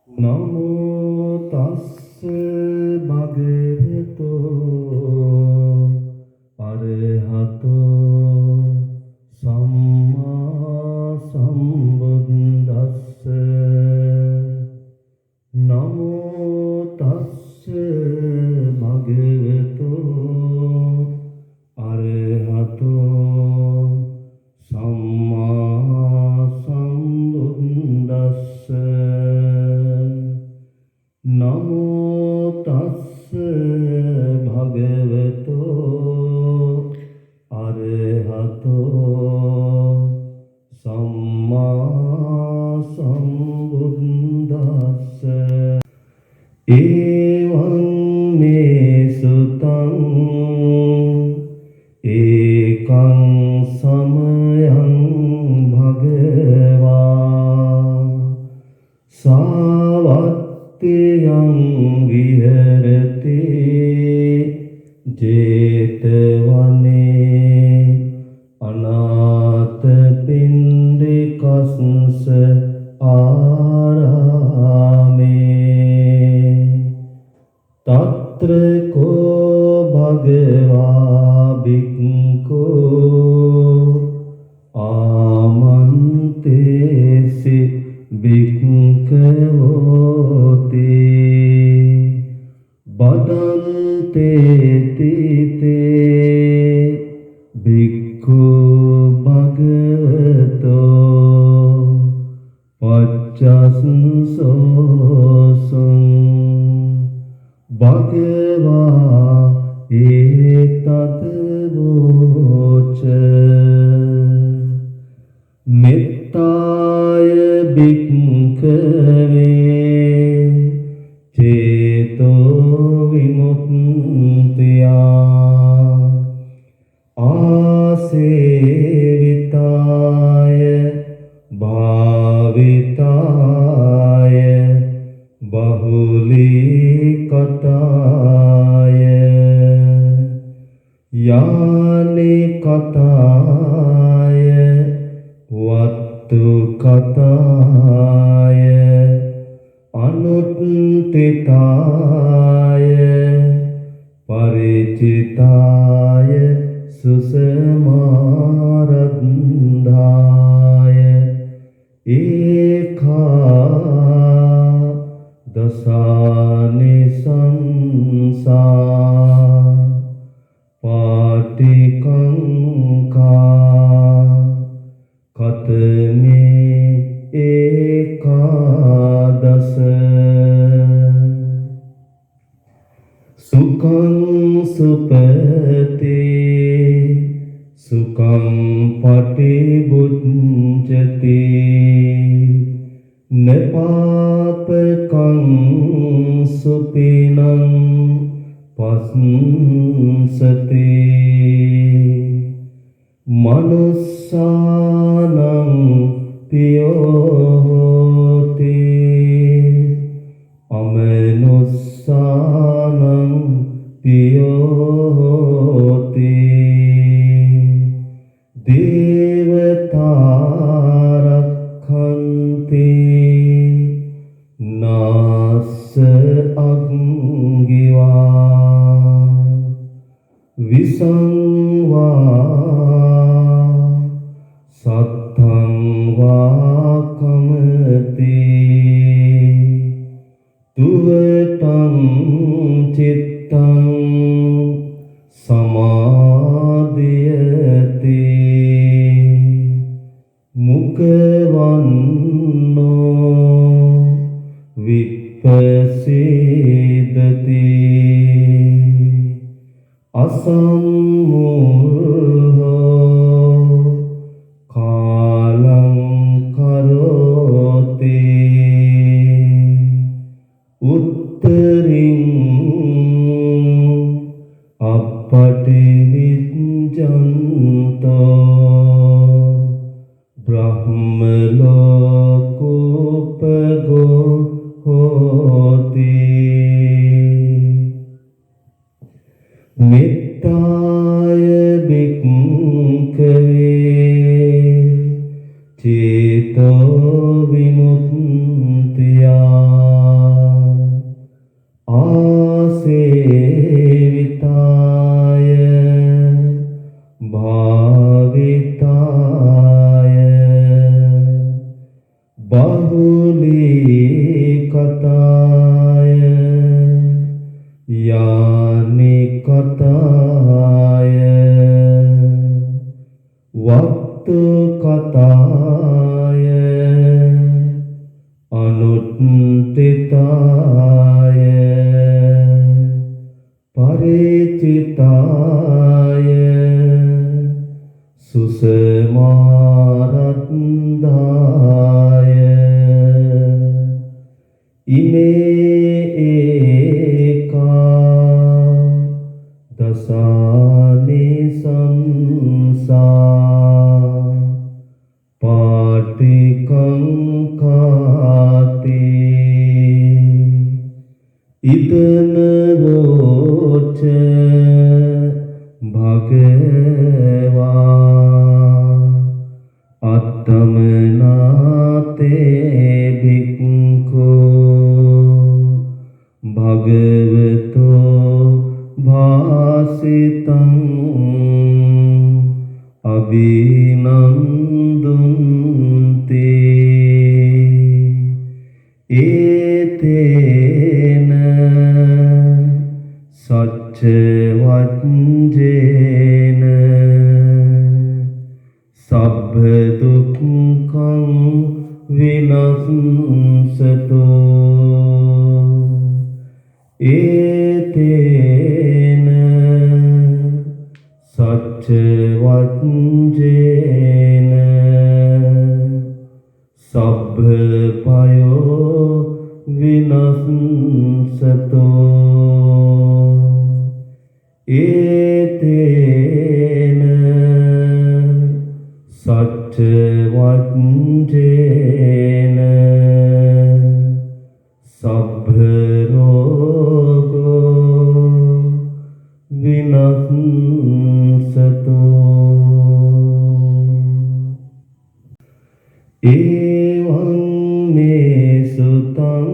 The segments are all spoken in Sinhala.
නමෝ තස්ස භගවතෝ අරහතෝ සම්මා සම්බුද්දස්ස නමෝ තස්ස භගවතෝ අරහතෝ සම්මා සම්බුද්දස්ස නමෝ තස්ස භගවතෝ අරහතෝ සම්මා සම්බුද්දස්ස එවං මේ සුතං ඒකං සමයං භගවා සාවත්තියං විහෙරති 제තවනේ අනාථ පින්ඩිකස්ස ආරාමේ තත්‍ර කෝ භගවා භික්ඛෝ ආමන්තේසි භික්ඛවෝති බදන්තේ තීතේ භික්ඛු භගවතෝ පච්චස්සෝසං භගවා ඒතත් වෝච මෙත්තාය භික්ඛවේ චේතෝ විමුක්තියා ආසේවිතාය භාවිතාය බහුලීකතාය යානි කතාය වත්තු කතාය අනුත්ථිතාය පරිචිතාය සුසමාරද්ධාය ඒකා දසානි සංසා පාටිකංකා කතමේ ඒකාදස සුඛං සුපති සුඛං පටිබුද්ධති නපාපකං සුපිනං පස්සති මනුස්සානං පියෝති අමනුස්සානං පියෝති දේවතාරක්ඛන්ති නාස්ස අග්ගිවා විසංවා සත්තං වාකමති තුවතං චිත්තං සමාධියති මුඛවන්නෝ විපස්සීදති අසම්මෝහෝ කාලං කරෝති උත්තරින් අපටිවිජ්ජන්තෝ බ්‍රහ්ම ලෝකෝපගෝ හෝති මෙත්තාය භික්ඛවේ චේතෝ විමුක්තියා यानि कथाय वक्तु कथाय अनुत्थिताय परिचिताय सुषमारन्धाय इमे एका दशानि संसा पाटिकंकाति इदन वोच भगवा अत्तमनाते भिक्खु भगवतो भासितं अभिनन्दन्ति एतेन सच्चवच्चेन सब्ब दुःखं विनश्यतो एतेन सच्चवच्चेन सब्ब पयो विनश्यतो एतेन सच्चवच्चेन सब्ब रोगो विनश्यतो एवं मे सुतं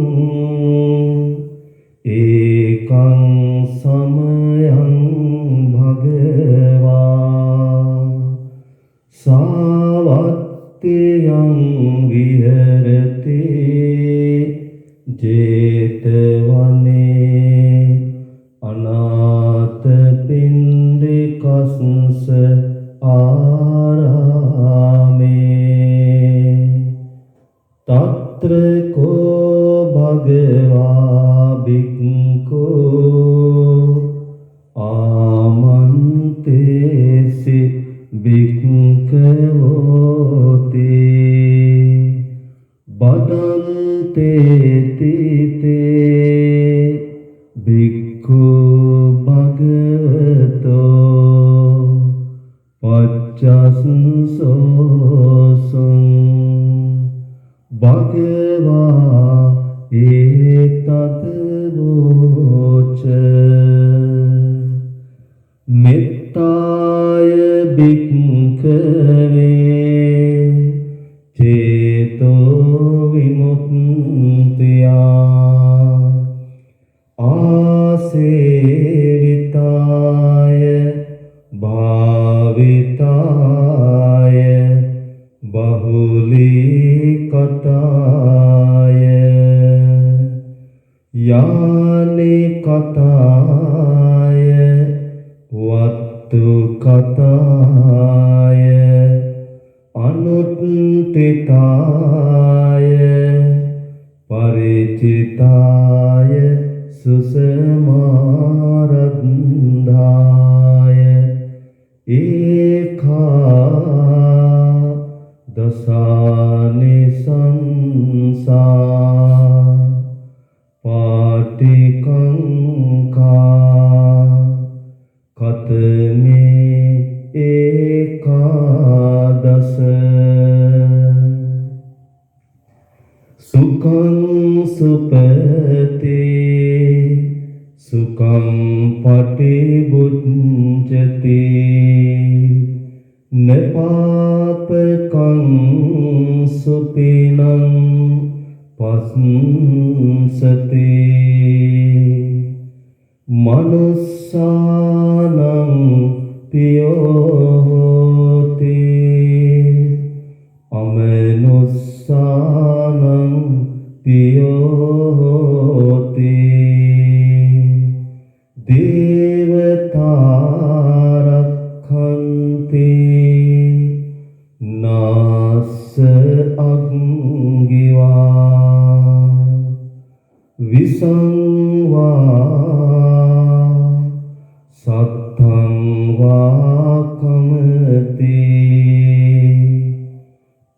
एकं समयं भगवा सावत्यं विहरति जेतवने अनाथपिण्डिकस्स आरामे तत्र को भगवा भिक्खु आमन्तेसि भिक्खवोति बदन्ते ते भिक्खु भगवतो पच्चसंसोऽसुं भगवा एतद्वोच मित्ताय भिक्खवे चेतो विमुक्त्या आसेविताय भाविताय बहुलीकताय यानि कताय वत्तु कताय अनुत्थिताय परिचिताय सुषमारन्धाय एका दशानि संसा पाटिकंका कतमे एकादश सुखं सुपते सुखं पटिबुञ्जति न पापकं सुपिनं पश्यति मनुष्याणां प्रियो होति अमनुष्याणां प्रियो होति දේවතාරක්ඛන්ති නාස්ස අග්ගිවා විසංවා සත්තං වාකමති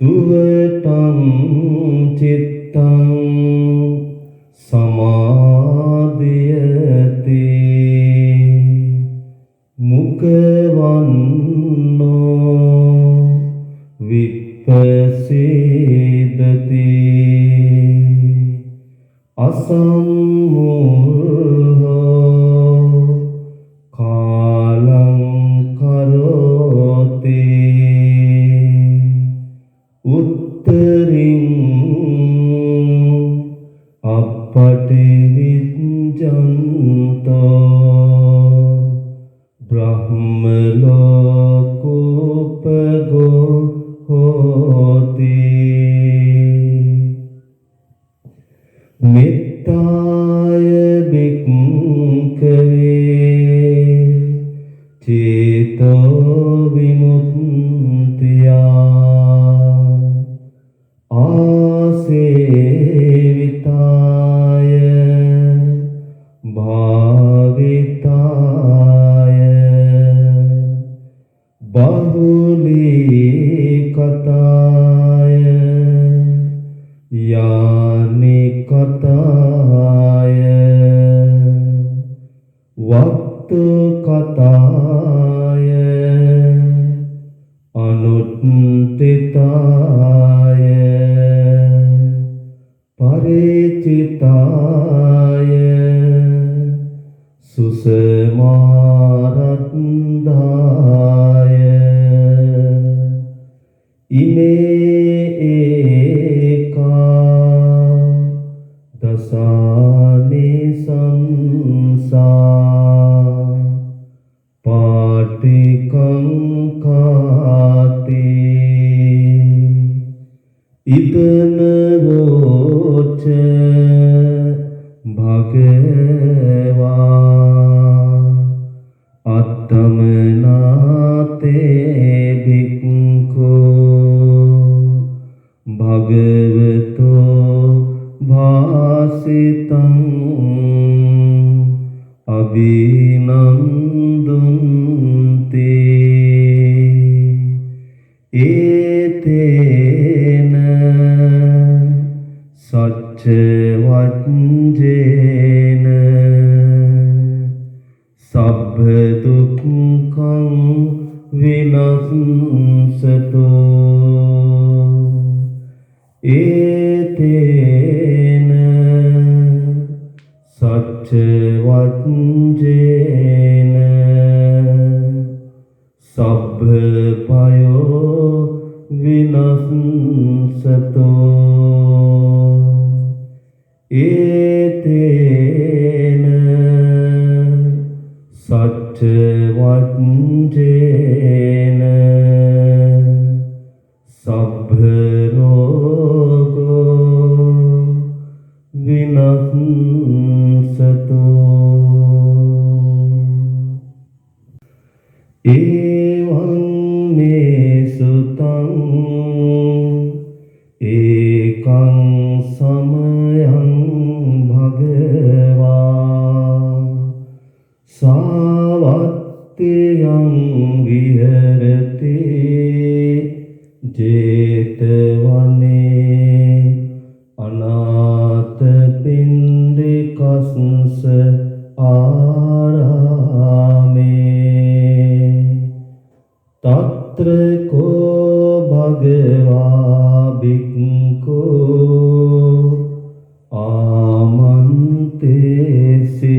තුවටං චිත්තං සමාධියති මුඛවන්නෝ විපස්සීදති අසම්මෝහෝ කාලං කරෝති උත්තරින් අපටිවිජ්ජන්තෝ බ්‍රහ්ම ලෝකෝපගෝ හෝති මෙත්තාය භික්ඛවේ චේතෝ විමුක්තියා ආසේවිතාය භාවිතාය බහුලීකතාය යානිකතාය වක්තුකතාය අනුත්ථිතාය පරිචිතාය සුසමාරද්ධාය ඉමේ ඒකා දසානි සංසා පාටිකංකාති ඉදන වෝච භගවා අත්තමනාතේ භික්ඛෝ භගවතෝ භාසිතං අභිනන්දුන්ති ඒතේන සච්ච වජ්ජේන සබ්බ දුක්ඛං විනස්සතෝ ඒතේන සච්ච වජ්ජේන සබ්බ පයෝ විනස්සතෝ ඒතේන සච්ච වජ්ජේන සබ්බ රෝගෝ විනස්සතෝ එවං මේ සුතං ඒකං සමයං භගවා සාවත්තියං විහෙරති ජේතවනේ අනාථ පින්ඩිකස්ස ආරාමේ තත්‍ර කෝ භගවා භික්ඛෝ ආමන්තේසි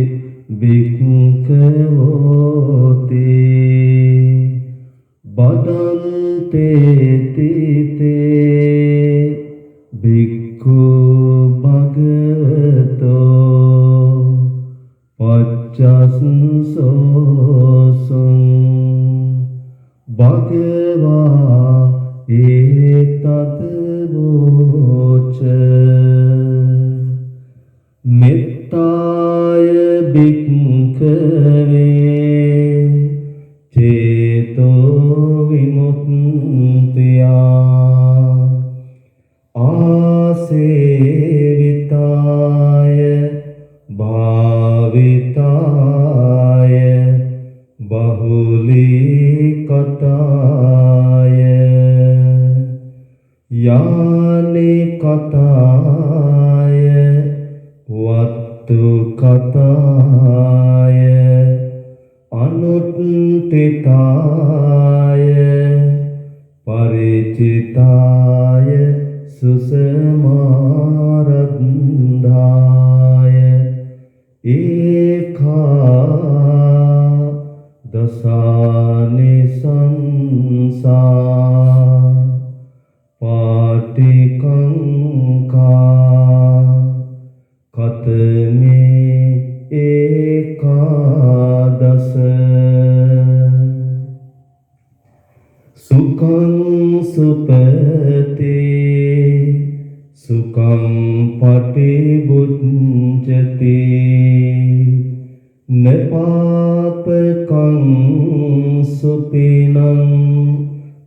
භික්ඛවෝති බදන්තේති තේ භික්ඛු භගවතෝ පච්චස්සෝසං භගවා ඒතත් වෝච මෙත්තාය භික්ඛු භික්ඛවේ චේතෝ විමුක්තියා ආසේවිතාය භාවිතාය බහුලීකතාය යානිකතාය වත්තු කතාය අනුත්ථිතාය පරිචිතාය සුසමාරද්ධාය ඒකා දසානිසංසා පාටිකංකා කතමේ ඒකාදස සුඛං සුපති සුඛං පටිබුද්ධති නපාපකං සුපිනං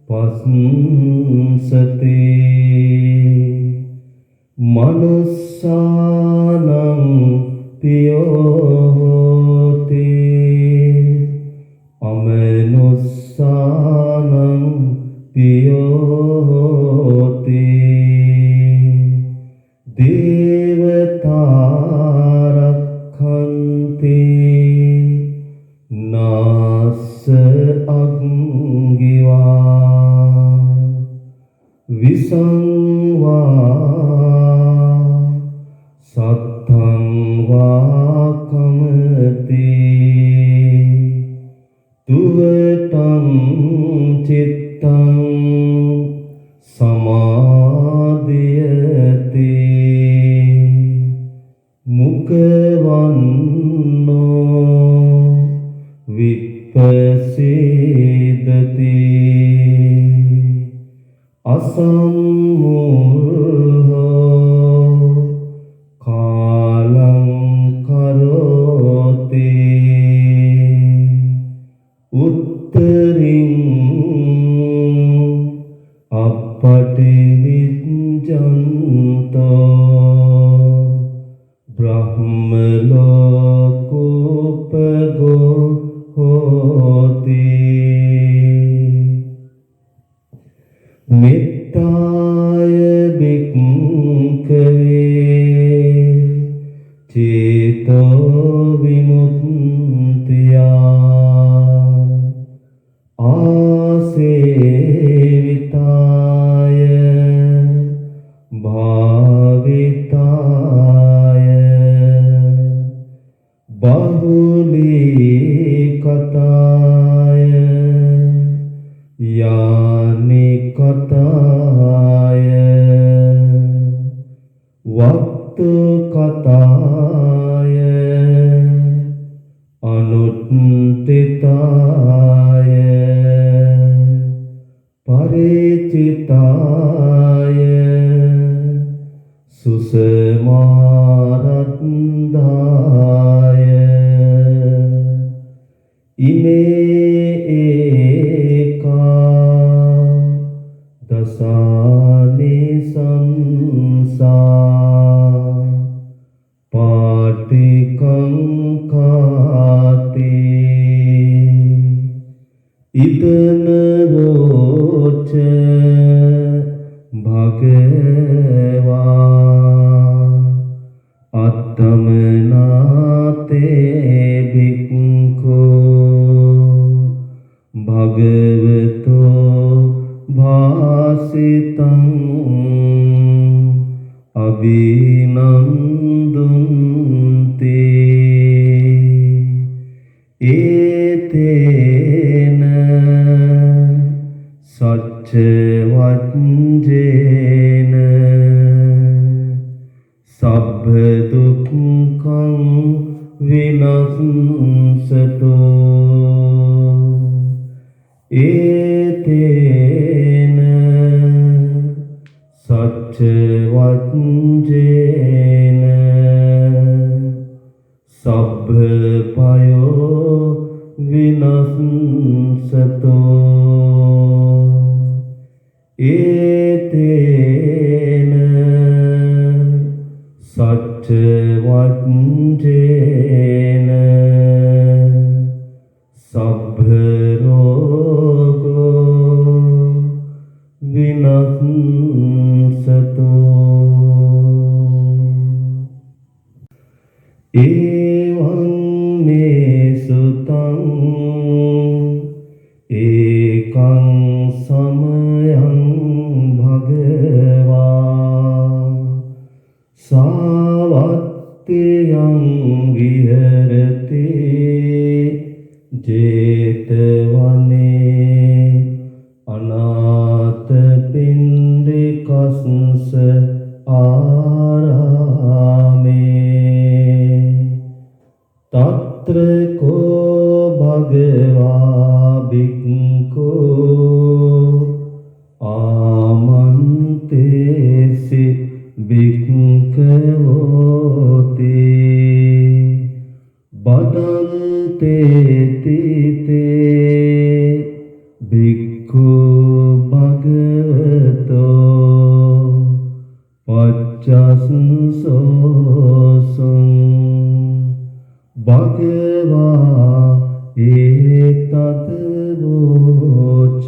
පස්සති මනුස්සානං පියෝති අමනුස්සානං පියෝති දේවතාරක්ඛන්ති නාස්ස අග්ගිවා විසංවා සත්තං වාකමති තුවටං චිත්තං සමාධියති මුඛවන්නෝ විපස්සීදති අසම්මෝහෝ කාලං කරෝති උත්තරින් අපටිවිජ්ජන්තෝ බ්‍රහ්ම ලෝකෝපගෝ හෝති මෙත්තාය භික්ඛවේ චේතෝ විමුක්තියා ආසේවිතාය භාවිතාය බහුලීකතාය යානිකතාය වත්තු කතාය අනුත්ථිතාය පරිචිතාය සුසමාරද්ධාය ඉමේ ඒකා දසානිසංසා පාටිකංකාති ඉදන වෝච භගවා අත්තමනාතේ භික්ඛෝ භගවතෝ භාසිතං අභිනන්දුන්ති ඒතේන සච්ච වච්චේන සබ්බ දුක්ඛං විනස්සතෝ ඒතේන සච්ච වච්චේන සබ්බ පයෝ විනස්සතෝ ඒතේන සච්ච වච්චේන සබ්බ රෝගෝ විනස්සතෝ එවං මේ සුතං ඒකං සමයං භගවා සාවත්තයං විහෙරති ජේතවනේ අනාථ පින්ඩිකස්ස ආරාමේ තත්‍ර කෝ භගවා භික්ඛෝ ආමන්තේසි භික්ඛවෝති බදන්තේ තීතේ භික්ඛු භගවතෝ පච්චස්සෝසං භගවා ඒතත් වෝච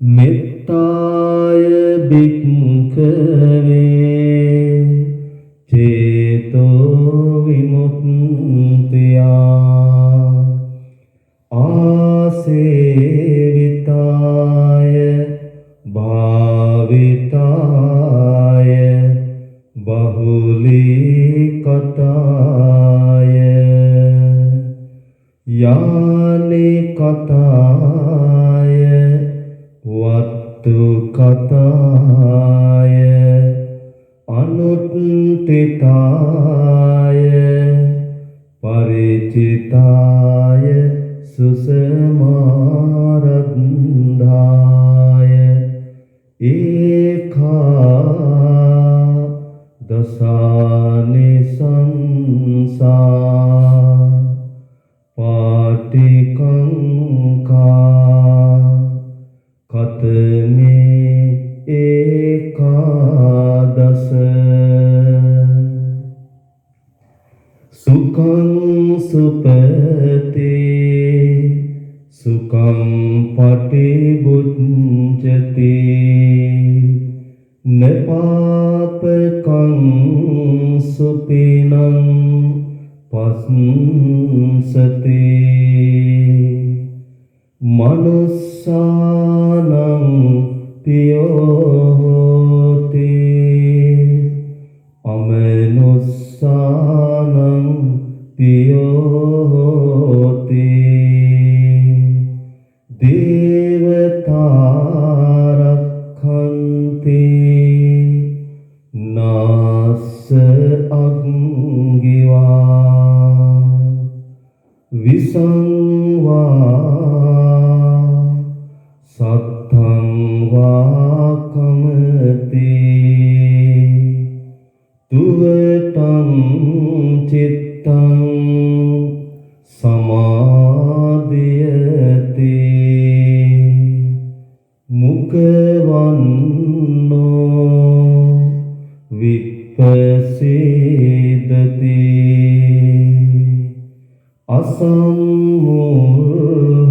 මෙත්තාය භික්ඛවේ චේතෝ විමුක්තියා ආසේවිතාය භාවිතාය බහුලීකතාය යානි කතාය වත්තු කතාය අනුත්ථිතාය පරිචිතාය සුසමාරද්ධාය ඒකා දසානි සංසා පාටිකංකා කතමේ ඒකාදස සුඛං සුපති සුඛං පටිබුද්ධති නපාපකං සුපිනං පස්සති මනුස්සානං පියෝති අමනුස්සානං පියෝති දේවතාරක්ඛන්ති නාස්ස අග්ගිවා විසංවා සත්තං වාකමති තුවතං චිත්තං සමාධියති මුඛවන්නෝ විපස්සීදති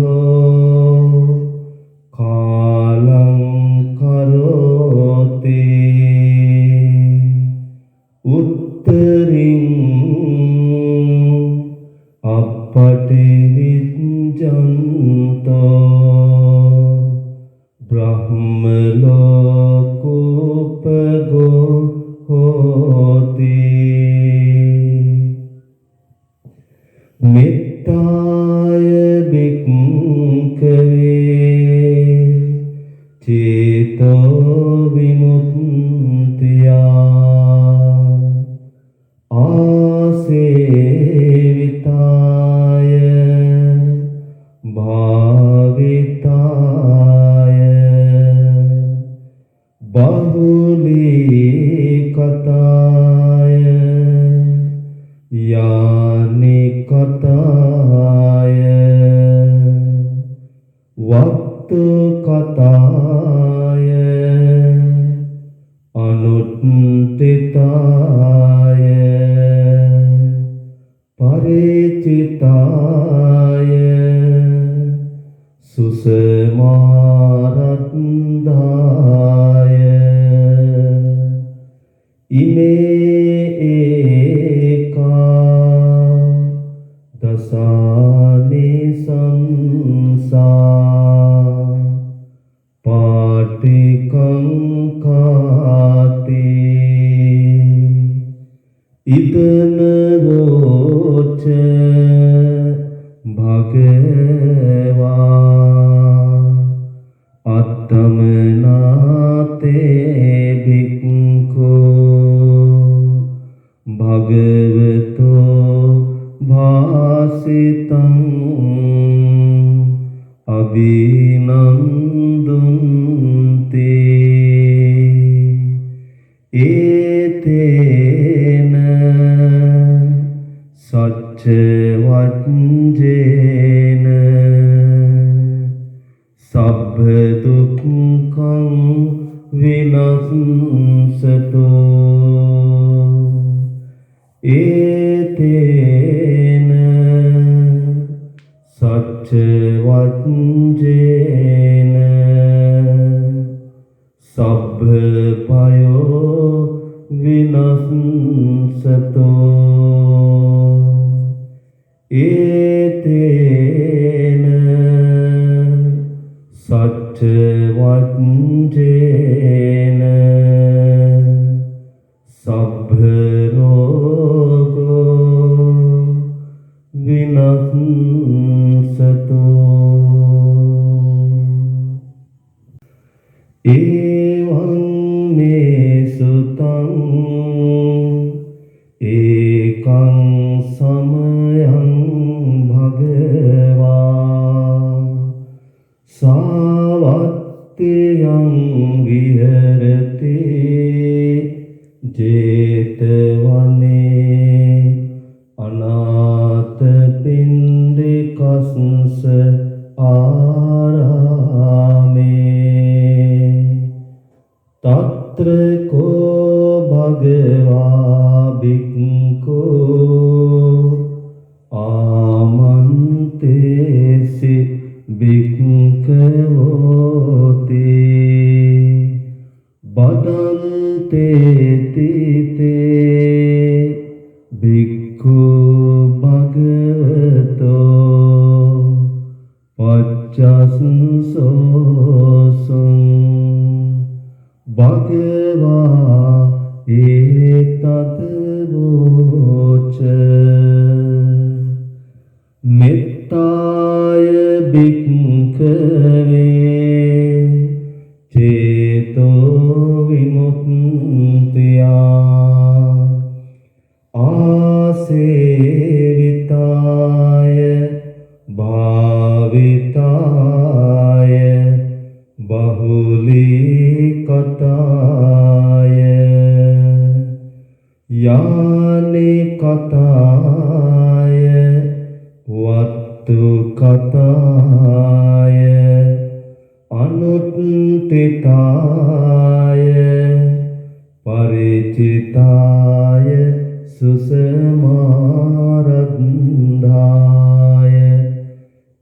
අසම්මෝහෝ කාලං කරෝති උත්තරින් අපටිවිජ්ජන්තෝ බ්‍රහ්ම ලෝකෝපගෝ හෝති මෙත්තාය භික්ඛවේ චේතෝ විමුක්තියා ආසේවිතාය භාවිතාය බහුලීකතාය යානි කතාය කතාය අනුත්ථිතාය පරිචිතාය සුසමාරද්ධාය ඉමේ ඒකා දසානි සංසා පාටිකංකාති ඉදන වෝච භගවා අත්තමනාතේ භික්ඛෝ භගවතෝ භාසිතං අභිනන්දුන්ති ඒතේන සච්ච වච්චේන සබ්බ දුක්ඛං විනස්සතෝ ඒතේන සච්ච වච්චේන සබ්බ පයෝ විනස්සතෝ ඒතේන සච්ච වච්චේන සබ්බ රෝගෝ විනස්සතෝ එවං මේ සුතං ඒකං සමයං භගවා සාවත්තියං විහෙරති ජේතවනේ අනාථ පින්ඩිකස්ස ආරාමේ තත්‍ර කෝ භගවා භික්ඛෝ ආමන්තේසි භික්ඛවෝති බදන්තේ තීතේ භික්ඛු භගවතෝ පච්චස්සෝසං භගවා ඒතත් වෝච මෙත්තාය භික්ඛවේ චේතෝ විමුක්තියා ආසේවිතාය භාවිතාය බහුලීකතාය යානි කතාය වත්තු කතාය අනුත්ථිතාය පරිචිතාය සුසමාරද්ධාය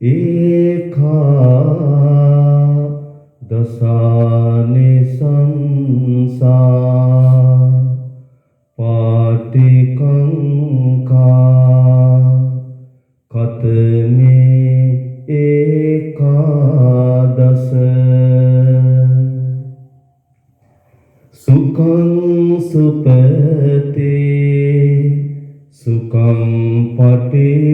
ඒකා දසානි සංසා පාටිකංකා කතමේ ඒකාදස සුඛං සුපති සුඛං පටිබුද්ධති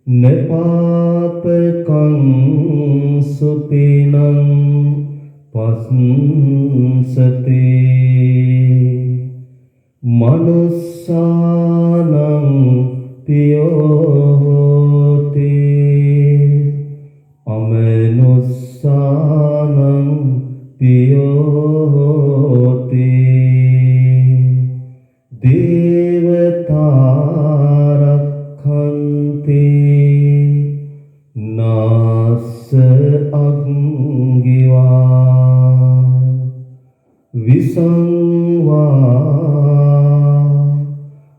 නපාපකං සුපිනං පස්සති මනුස්සානං පියෝති අමනුස්සානං පියෝති දේවතාරක්ඛන්ති තිසං වා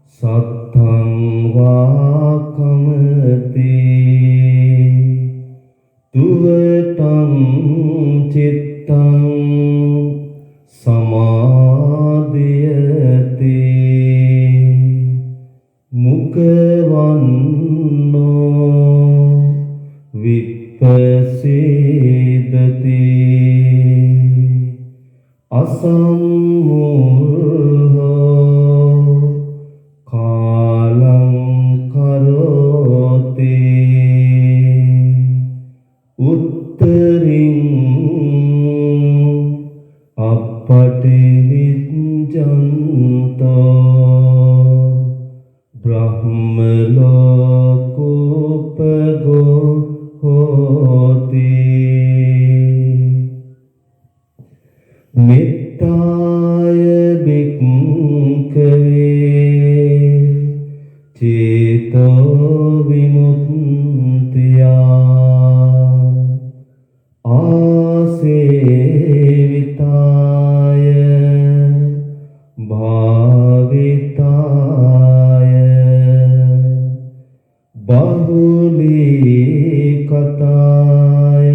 සත්තං වා කමති තුවටං චිත්තං සමාධියති මුඛවන්නෝ විපස්සීදති අසම්මෝහෝ කාලං කරෝති උත්තරින් අපටිවිජ්ජන්තෝ බ්‍රහ්ම ලෝකෝපගෝ හෝති මෙත්තාය භික්ඛවේ චේතෝ විමුක්තියා ආසේවිතාය භාවිතාය බහුලීකතාය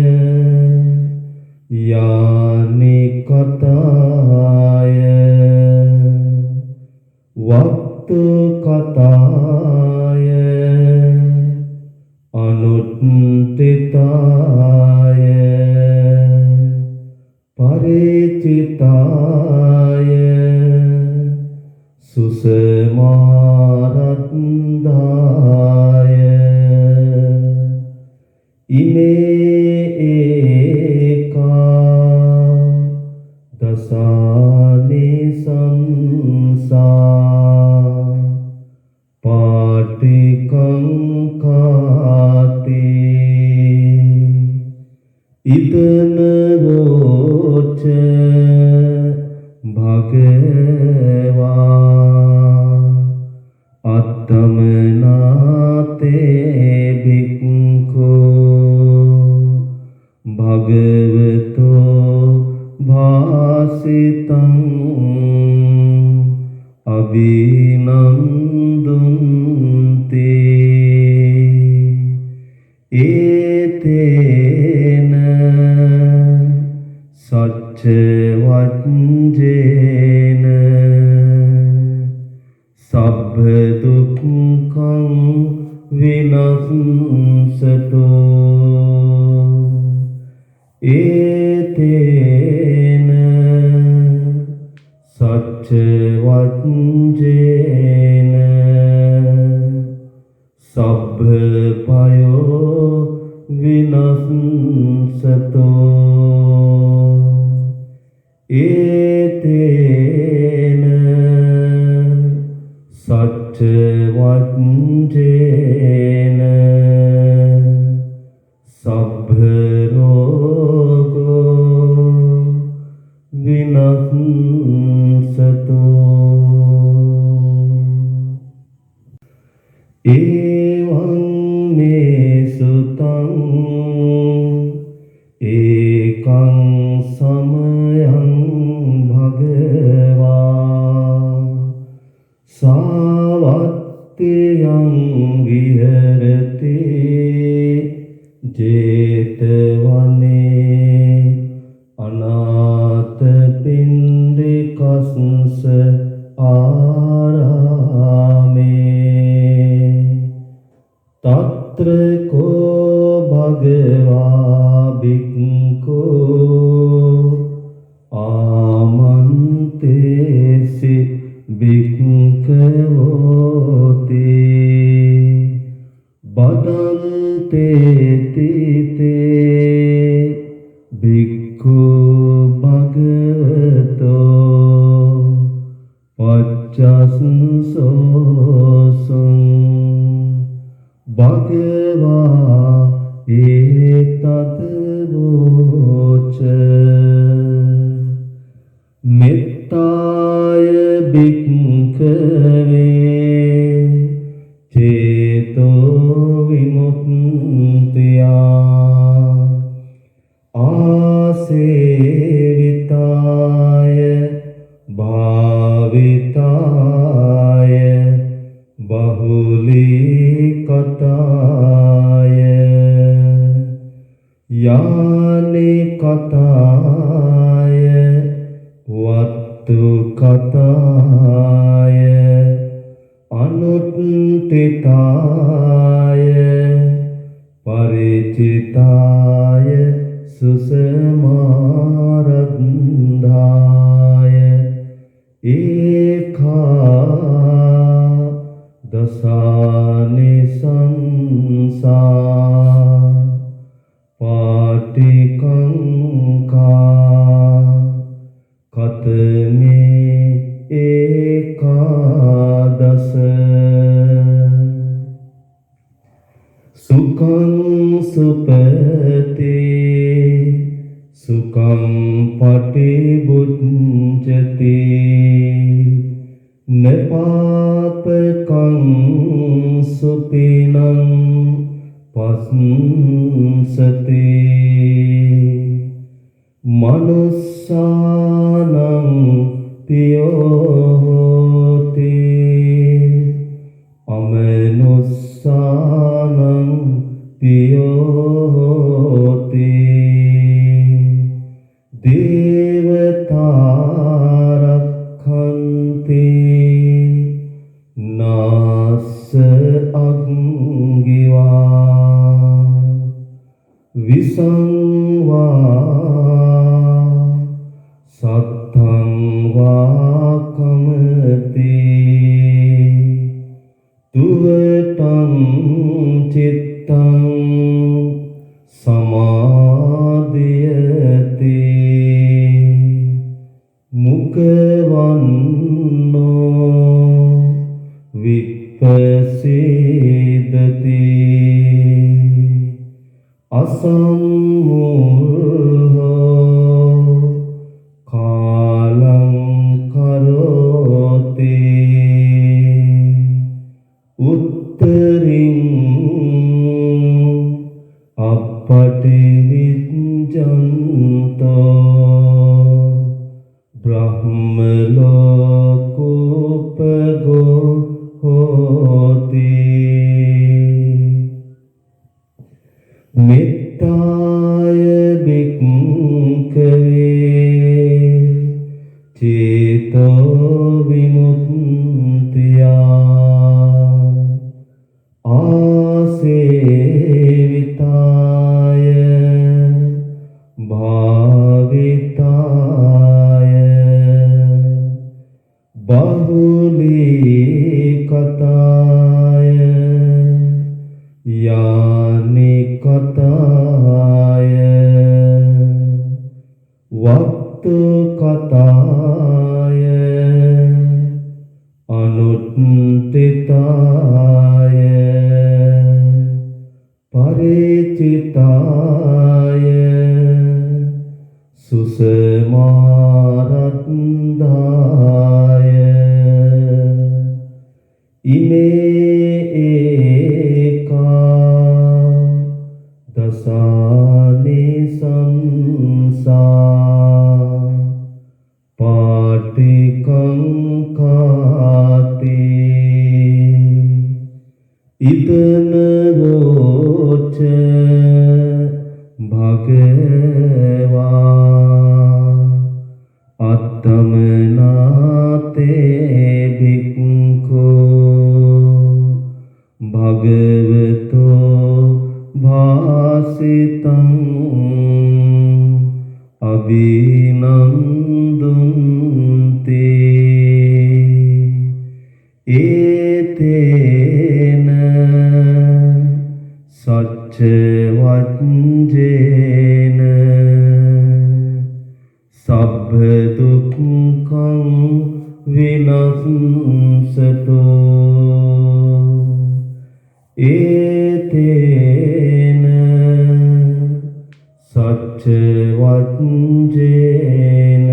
යානිකතාය වත්තුකතාය අනුත්ථිතාය පරිචිතාය සුසමාරත්දාය ඉමේ ඒකා දසානි සංසා පාටිකංකාති ඉදන වෝච භගවා අත්තමනාතේ භික්ඛෝ භගවතෝ භාසිතං අභිනන්දුන්ති ඒතේන සච්ච වච්චේන සබ්බ දුක්ඛං විනස්සතෝ ඒතේන සච්ච වච්චේන සබ්බ පයෝ විනස්සතෝ ඒතේන සච්ච වච්චේන සබ්බ රෝගෝ විනස්සතෝ එවං මේ සුතං ඒකං සමයං භගවා සාවත්තියං විහෙරති ජේතවනේ අනාථ පින්ඩිකස්ස ආරාමේ තත්‍ර කෝ භගවා භික්ඛෝ ආමන්තේසි භික්ඛවෝති බදන්තේ තීතේ භික්ඛු භගවතෝ පච්චස්සෝසං භගවා ඒතත් වෝච මෙත්තාය භික්ඛවේ චේතෝ විමුක්තියා ආසේවිතාය පතිතාය බහුලීකතාය යානි කතාය වත්තු කතාය අනුත්ථිතාය පරිචිතාය සුසමාරද්ධාය ඒකා දසානිසංසා පාටිකංකා කතමේ ඒකාදස සුඛං සුපති සුඛං පටිබුද්ධති නපාපකං සුපිනං පස්සති මනුස්සානං පියෝති අමනුස්සානං පියෝති දේවතාරක්ඛන්ති නාස්ස අග්ගිවා විසංවා සත්තං වාකමති තුවතං චිත්තං සමාධියති මුඛවන්නෝ විපස්සීදති අසම්මෝහෝ කාලං කරෝති උත්තරින් අපටිවිජ්ජන්තෝ බ්‍රහ්ම ලෝකෝපගෝ හෝති මෙත්තාය භික්ඛවේ චේතෝ විමුක්තියා ආසේවිතාය භාවිතාය බහුලීකතාය යානි කතාය වත්තු කතාය අනුත්ථිතාය පරිචිතාය සුසමාරද්ධාය ඉමේ ඒකා දසානිසංසා පාටිකංකාති ඉදන වෝච භගවා අත්තමනාතේ භික්ඛෝ භගවතෝ භාසිතං අභිනන්දුන්ති ඒතේන සච්ච වච්චේන සබ්බ දුක්ඛං විනස්සතෝ ඒතේන සච්ච වච්චේන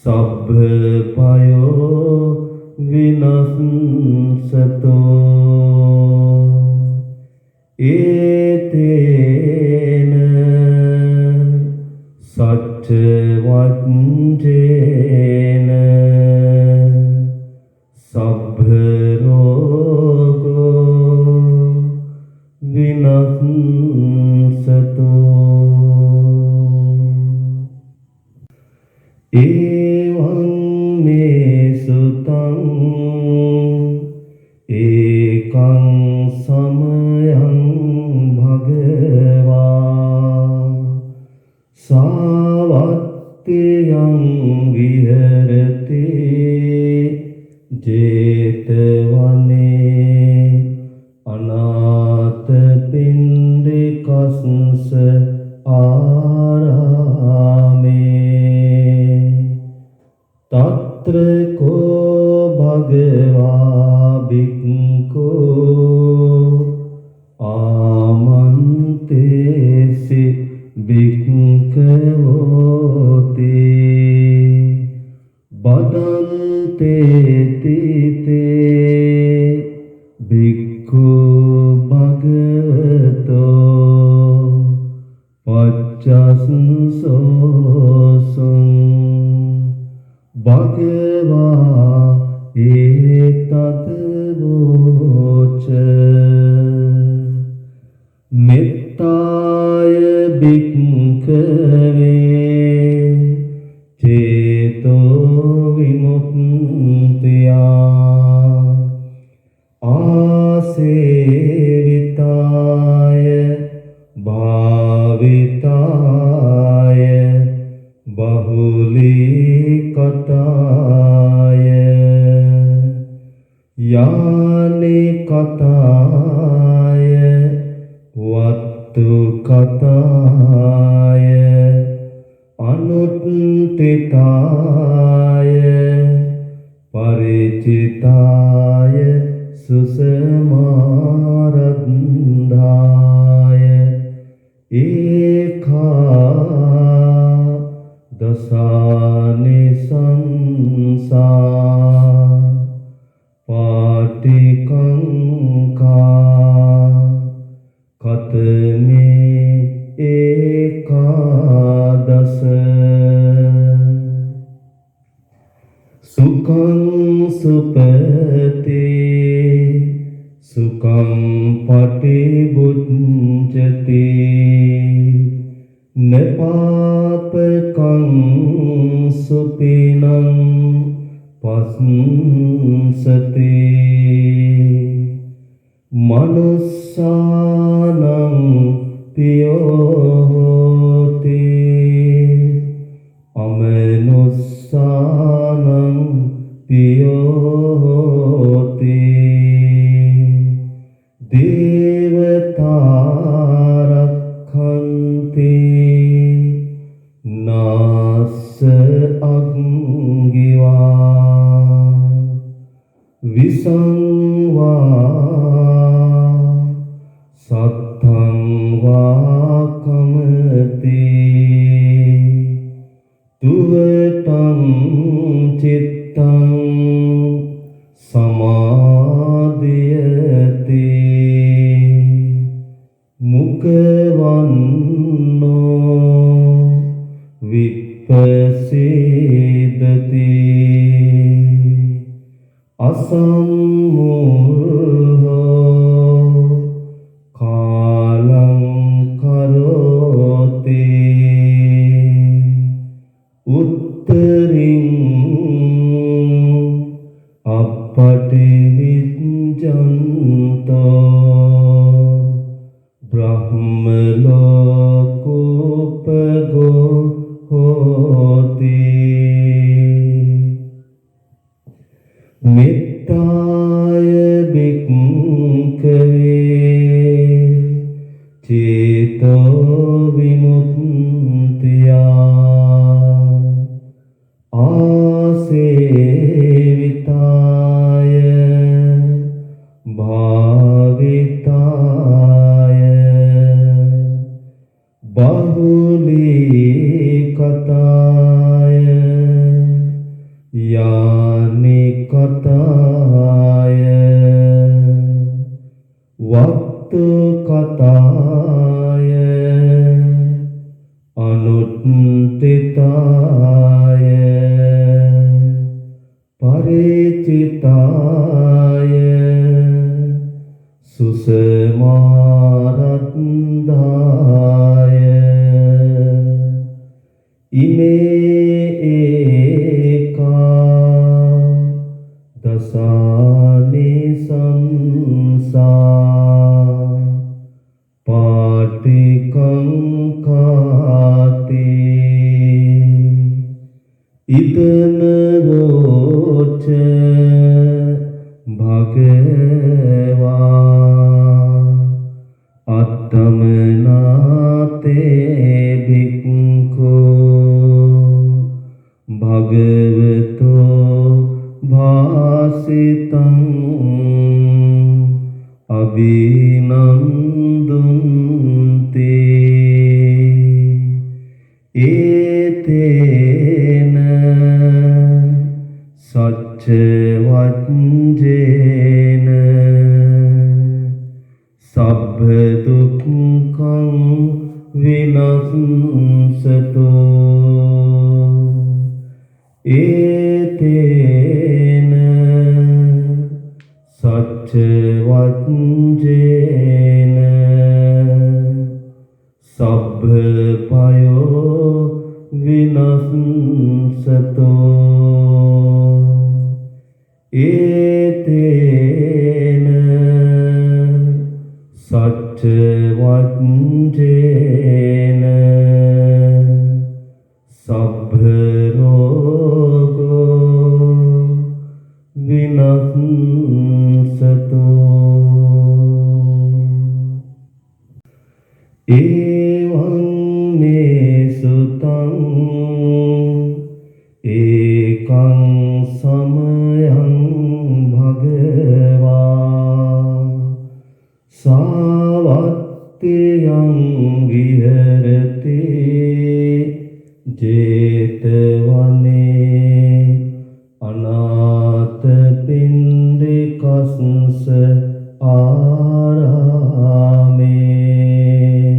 සබ්බ පයෝ විනස්සතෝ ඒතේන සච්ච වච්චේන evaṁ me sutaṁ ekaṁ samayaṁ bhagavā sāvattiyam viharati jetavane anāthapindikassa ārāme tatra ko bhagavā bhikkho āmantesi bhikkhavoti badante tite bhikkhu bhagavato paccassosun bhagavā etad voca mettāya bhikkhave ceto vimuttiyā āsevitāya bhāvitāya bahulikatāya yāni katāya vattu katāya anuttitāya paricitāya susamārandhāya ekā dasānisansā පාටිකංකා කතමේ ඒකාදස සුඛං සුපති සුඛං පටිබුද්ධති නපාපකං සුපිනං පස්සති මනුස්සානං පියෝති අමනුස්සානං පියෝති දේවතාරක්ඛන්ති නාස්ස අග්ගිවා විසංවා සත්තං වාකමති තුවටං චිත්තං සමාධියති මුඛවන්නෝ විප්පසීදති අසම්මෝහෝ කාලං කරෝති උත්තරින් අපටිවිජ්ජන්තෝ බ්‍රහ්ම ලෝකෝපගෝ හෝති මෙත්තාය භික්ඛවේ චේතෝ විමුක්තියා ආසේවිතාය භාවිතාය බහුලීකතාය යානිකතාය වත්තු කතාය අනුත්ථිතාය පරිචිතාය සුසමාරත්දාය ඉමේ පාටිකංකාති ඉදන වෝච භගවා අත්තමනාතේ භික්ඛෝ භගවතෝ භාසිතං අභිනන්දුන්ති ඒතේන සච්ච වච්චේන සබ්බ දුක්ඛං විනස්සතෝ ඒතේන සච්ච වච්චේන සබ්බ පයෝ විනස්සතෝ ඒතේන සච්ච වච්චේන සබ්බ රෝගෝ විනස්සතෝ එවං මේ සුතං ඒකං සමයං භගවා සාවත්තියං විහෙරති ජේතවනේ අනාථ පින්ඩිකස්ස ආරාමේ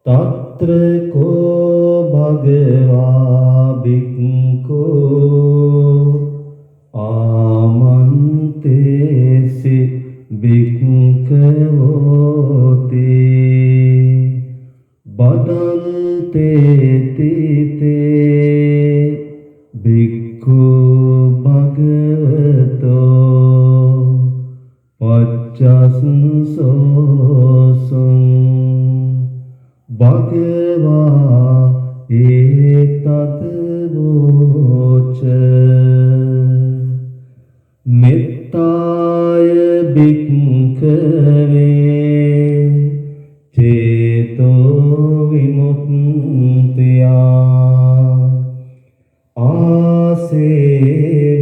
තත්‍ර කෝ භගවා භික්ඛෝ ආමන්තේසි භික්ඛවෝති බදන්තේ තීතේ භික්ඛු භගවතෝ පච්චස්සෝසං භගවා ඒතත් වෝච මෙත්තාය භික්ඛවේ චේතෝ විමුක්තියා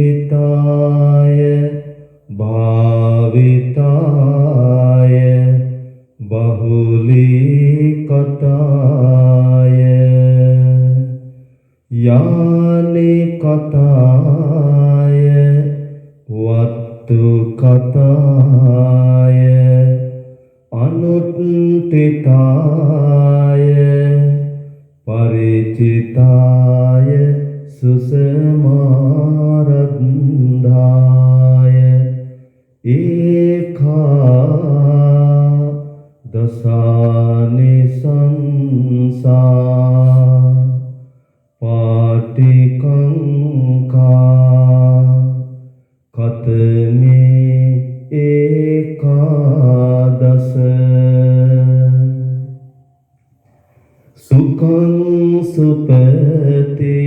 ආසේවිතාය භාවිතාය බහුලීකතාය යානි කතාය වත්තු කතාය අනුත්ථිතාය පරිචිතාය සුසමාරද්ධාය ඒකා දසානි සංසා පාටිකංකා කතමේ ඒකාදස සුඛං සුපති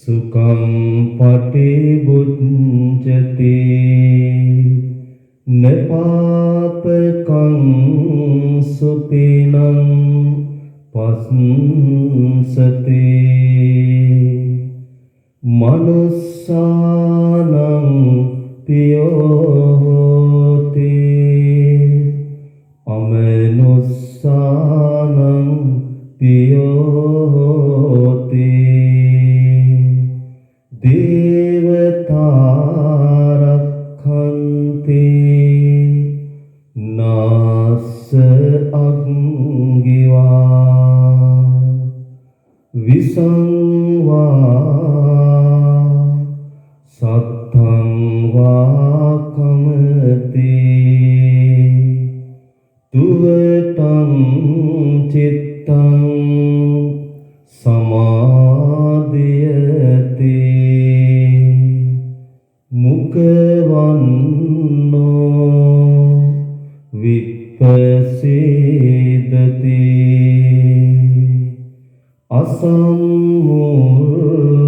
සුඛං පටිබුච්ඡති නපාපකං සුපිනං පස්සති මනුස්සානං පියෝති අමනුස්සානං පියෝති දේවතාරක්ඛන්ති නාස්ස අග්ගිවා විසංවා සත්තං වාකමති තුවතං චිත්තං සමාධියති මුඛවන්නෝ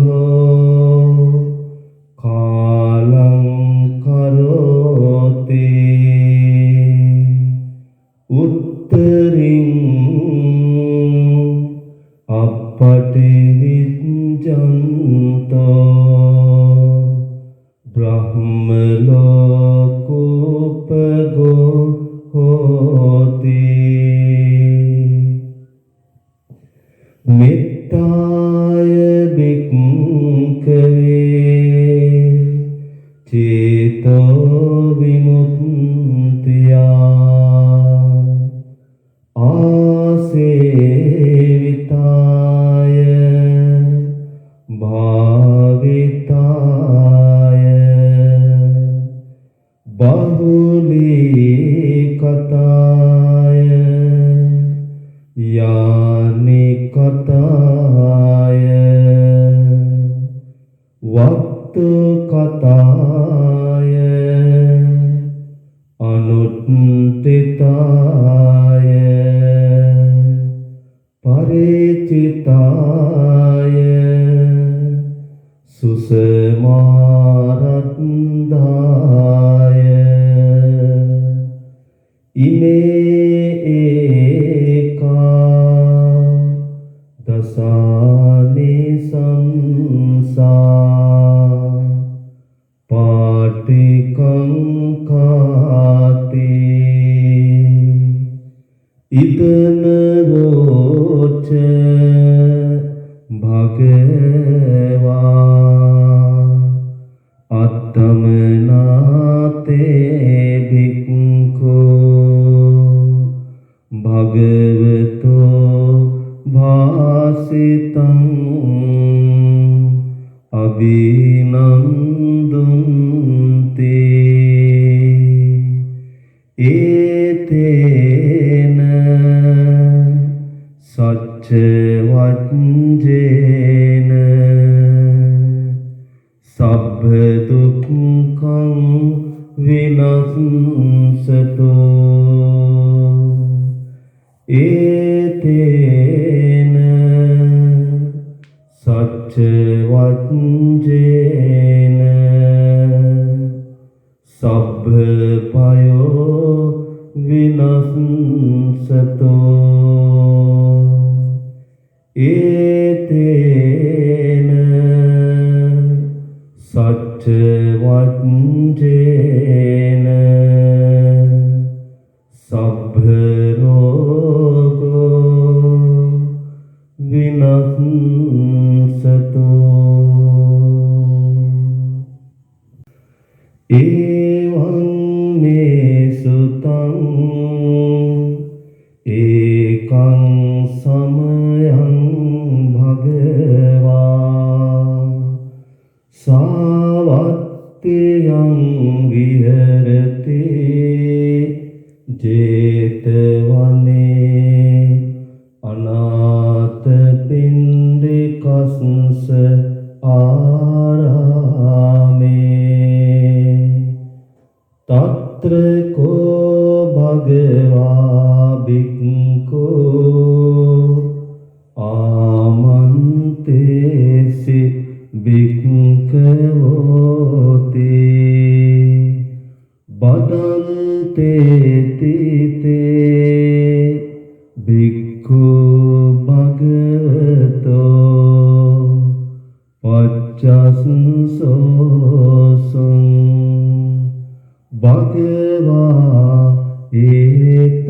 අසම්මෝහෝ කාලං කරෝති උත්තරින් අපටිවිච්ඡන්තෝ බ්‍රහ්ම ලෝකෝපගෝ හෝති මෙත්තාය භික්ඛවේ චේතෝ විමුක්තියා ආසේවිතාය භාවිතාය බහුලීකතාය යානිකතාය වත්තුකතාය අනුත්ථිතාය පරිචිතාය සුසමාරත්දාය ඉමේ ඒකා දසානි සංසා පාටිකංකාති ඉදන වෝච භගවා අත්තමනාතේ භික්ඛෝ භගවතෝ භාසිතං අභිනන්දුන්ති ඒතේන සච්ච වච්චේන සබ්බ දුක්ඛං විනස්සතෝ ඒතේන සච්ච වච්චේන සබ්බ පයෝ විනස්සතෝ ඒතේන සච්ච වච්චේන සබ්බ රෝගෝ විනස්සතෝ එවං මේ සුතං ඒකං සමයං භගවා සාවත්තියං විහෙරති ජේතවනේ අනාථ පින්ඩිකස්ස ආරාමේ තත්‍ර කෝ භගවා භික්ඛෝ ආමන්තේසි භික්ඛවෝති බදන්තේ තීතේ භික්ඛු භගවතෝ පච්චස්සෝසං භගවා ඒතත්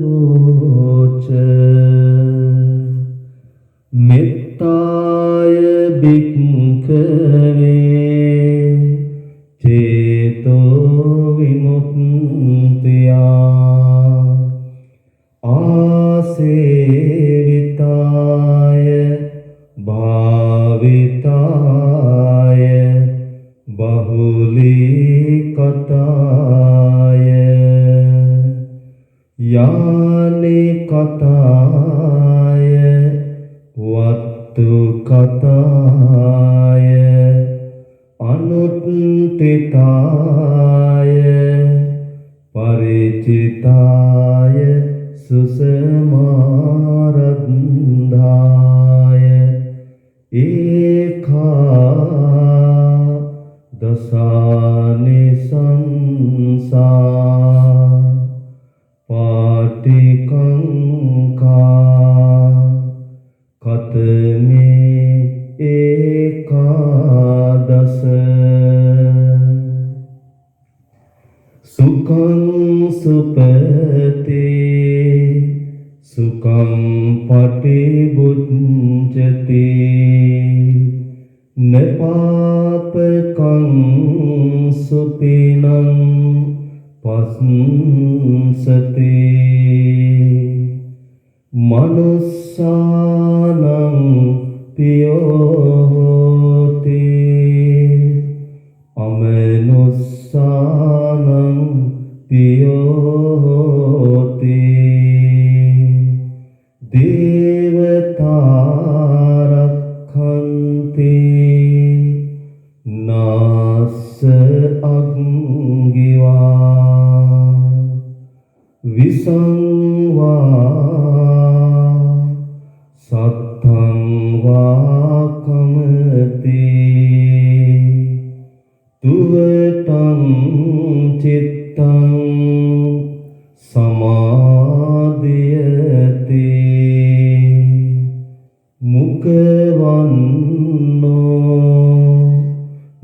වෝච මෙත්තාය භික්ඛවේ චේතෝ විමුක්තියා ආසේවිතාය භාවිතාය බහුලීකතාය යානිකතාය වත්තුකතාය අනුත්ථිතාය පරිචිතාය සුසමාරද්ධාය ඒකා දසානිසංසා පාටිකංකා කතමේ ඒකාදස සුඛං සුපතේ සුඛං පටිබුද්ධති නපාපකං සුපිනං පස්සති මනුස්සානං පියෝති අමනුස්සානං පියෝති දේවතාරක්ඛන්ති නාස්ස අග්ගිවා විසංවා සත්තං වාකමති තුවටං චිත්තං සමාධියති මුඛවන්නෝ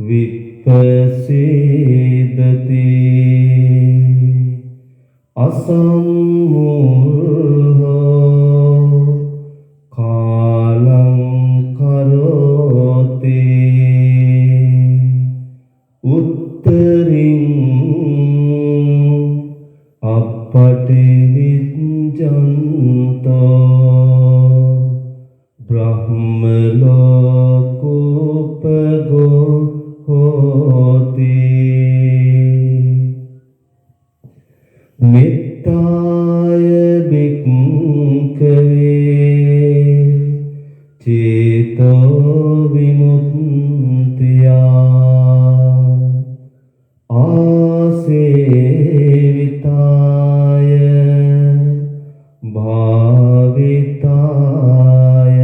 විප්පසීදති අසම්මෝහෝ කාලං කරෝති උත්තරින් අපටිවිජ්ජන්තෝ බ්‍රහ්ම ලෝකෝපගෝ හෝති මෙත්තාය භික්ඛවේ චේතෝ විමුක්තියා ආසේවිතාය භාවිතාය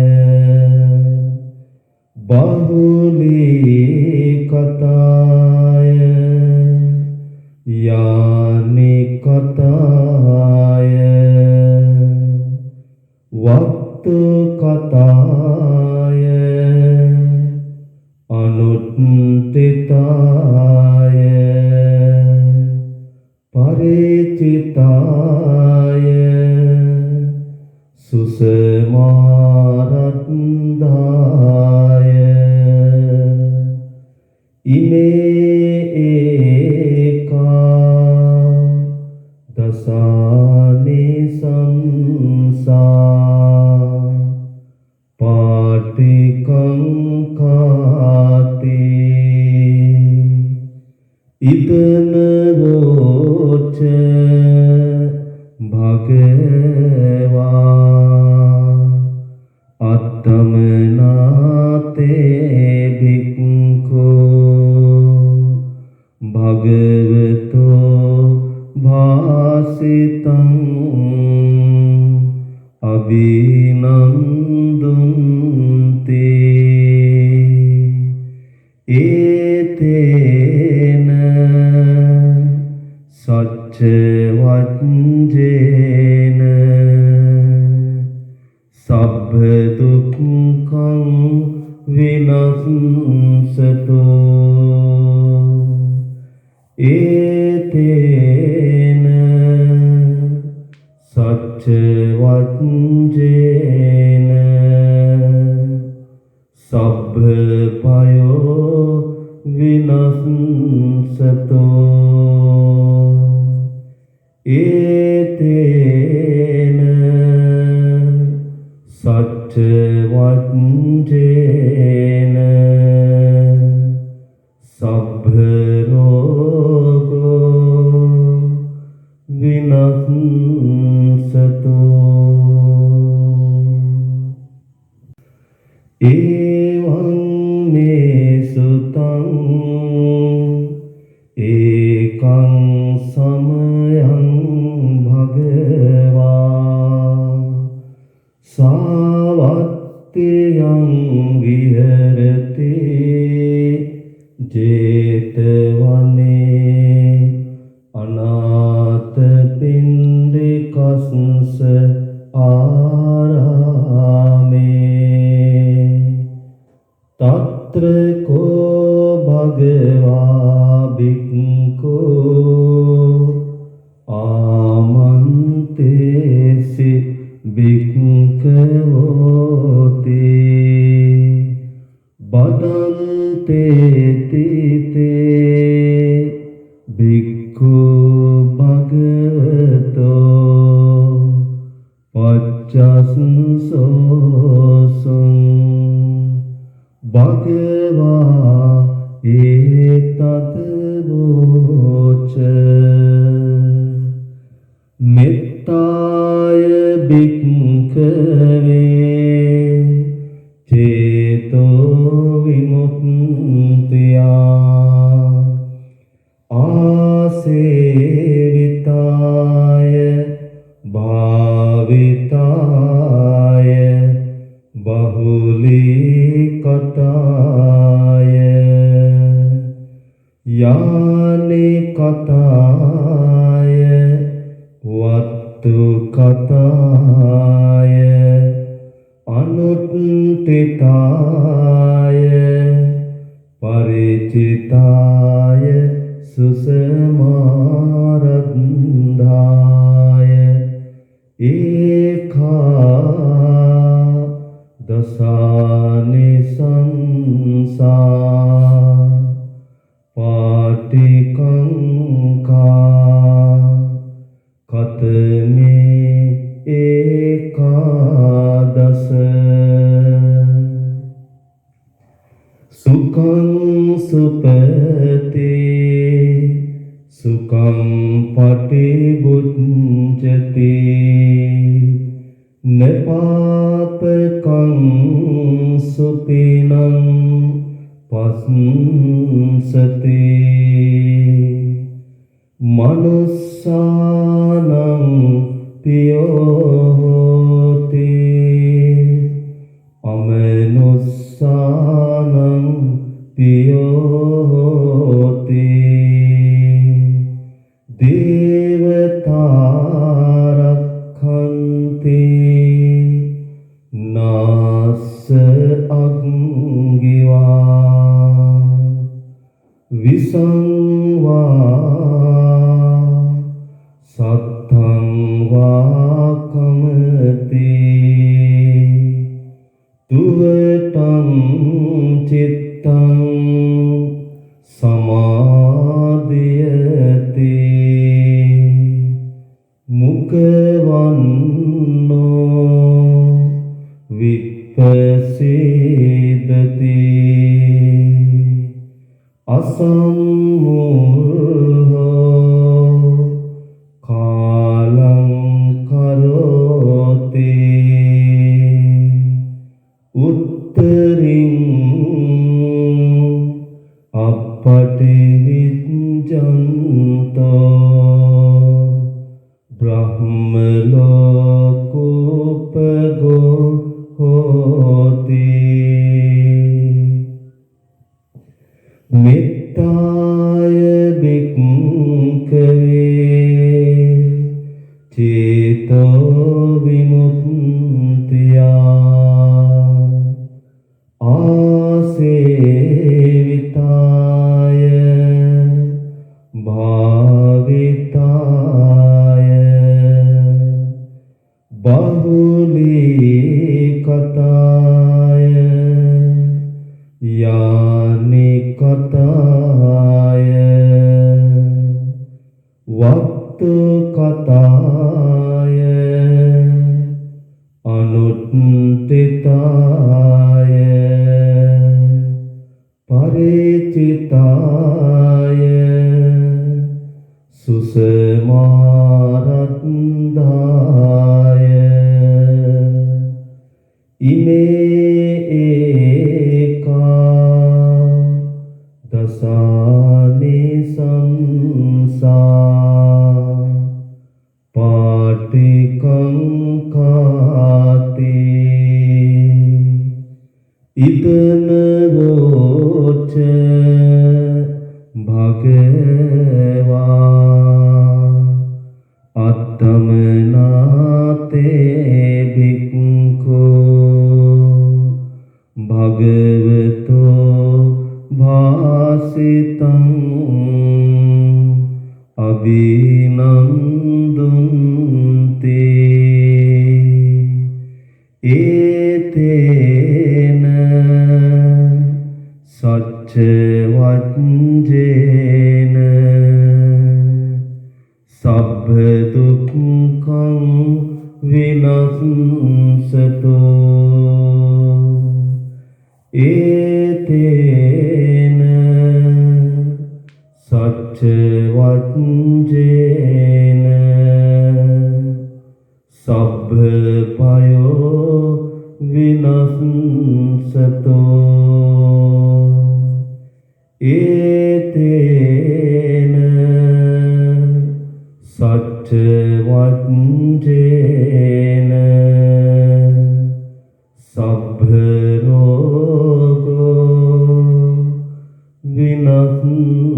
බහුලීකතාය යානිකතාය වක්තුකතාය අනුත්ථිතාය පරිචිතාය සුසමාරද්ධාය ඉමේ ඒකා දසානිසංසා පාටිකංකාති ඉදන වෝච භගවා අත්තමනාතේ භික්ඛෝ භගවතෝ භාසිතං අභිනන්දුන්ති ඒතේන සච්ච වච්චේන සබ්බ දුක්ඛං විනස්සතෝ ඒතේන සච්ච වච්චේන සබ්බ පයෝ විනස්සතෝ ඒතේන සච්ච වච්චේන සබ්බ රෝගෝ විනස්සතෝ එවං මේ සුතං ඒකං සමයං භගවා ජේතවනේ අනාථ පින්ඩිකස්ස ආරාමේ තත්‍ර කෝ භගවා භික්ඛෝ ආමන්තේසි භික්ඛවෝති බදන්තේ තීතේ භික්ඛු භගවතෝ පච්චස්සෝසං භගවා ඒතත් වෝච මෙත්තාය භික්ඛවේ චේතෝ විමුක්තියා ආසේවිතාය භාවිතාය බහුලීකතාය යානිකතාය වත්තු කතාය අනුත්ථිතාය පරිචිතාය සුසමාරද්ධාය ඒකා දසානි සංසා පාටිකංකා කතමේ ඒකාදස සුඛං සුපති සුඛං පටිබුද්ධති නපාපකං සුපිනං පස්සති මනුස්සානං පියෝති අමනුස්සානං පියෝති දේවතාරක්ඛන්ති නාස්ස අග්ගිවා විසංවා සත්තං වා කමති තුවටං චිත්තං සමාධියති මුඛවන්නෝ විපස්සීදති අසම්මෝහෝ කාලං කරෝති උත්තරින් අපටිවිජ්ජන්තෝ බ්‍රහ්ම ලෝකෝපගෝ හෝති මෙත්තාය භික්ඛවේ චේතෝ විමුක්තියා ආසේවිතාය භාවිතාය බහුලීකතාය යානිකතාය වත්තු කතාය අනුත්ථිතාය පරිචිතාය සුසමාරද්ධාය ඉමේ ඒකා දසානි සංසා පාටිකංකාති ඉදන වෝච භගවා අත්තමනාතේ භික්ඛෝ භගවතෝ භාසිතං අභිනන්දුන්ති ඒතේන සච්ච වච්චේන සබ්බ දුක්ඛං විනස්සතෝ ඒතේන සච්ච වච්චේන සබ්බ පයෝ විනස්සතෝ ඒතේන සච්ච වච්චේන සබ්බ රෝගෝ විනස්සතෝ